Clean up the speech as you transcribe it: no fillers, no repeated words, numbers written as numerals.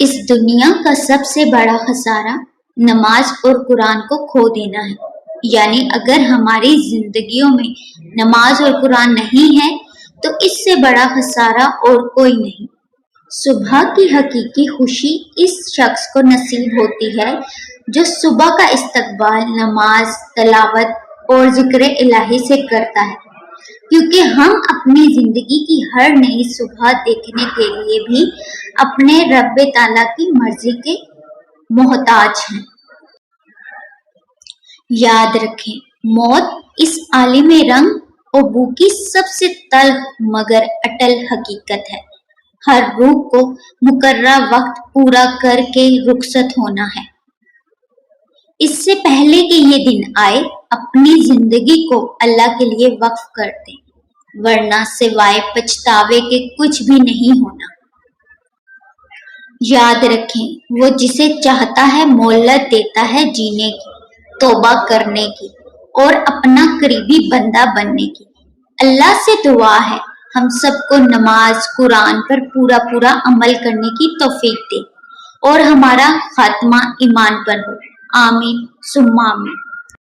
اس دنیا کا سب سے بڑا خسارہ نماز اور قرآن کو کھو دینا ہے، یعنی اگر ہماری زندگیوں میں نماز اور قرآن نہیں ہے تو اس سے بڑا خسارہ اور کوئی نہیں۔ صبح کی حقیقی خوشی اس شخص کو نصیب ہوتی ہے جو صبح کا استقبال نماز، تلاوت اور ذکر الہی سے کرتا ہے، کیونکہ ہم اپنی زندگی کی ہر نئی صبح دیکھنے کے لیے بھی اپنے رب تعالیٰ کی مرضی کے محتاج ہیں۔ یاد رکھیں، موت اس عالم رنگ و بو کی سب سے تلخ مگر اٹل حقیقت ہے۔ ہر روح کو مقررہ وقت پورا کر کے رخصت ہونا ہے۔ اس سے پہلے کہ یہ دن آئے، اپنی زندگی کو اللہ کے لیے وقف کر دیں، ورنہ سوائے پچھتاوے کے کچھ بھی نہیں ہونا۔ یاد رکھیں، وہ جسے چاہتا ہے مہلت دیتا ہے جینے کی، توبہ کرنے کی اور اپنا قریبی بندہ بننے کی۔ اللہ سے دعا ہے ہم سب کو نماز، قرآن پر پورا عمل کرنے کی توفیق دے اور ہمارا خاتمہ ایمان پر ہو۔ آمین ثم آمین۔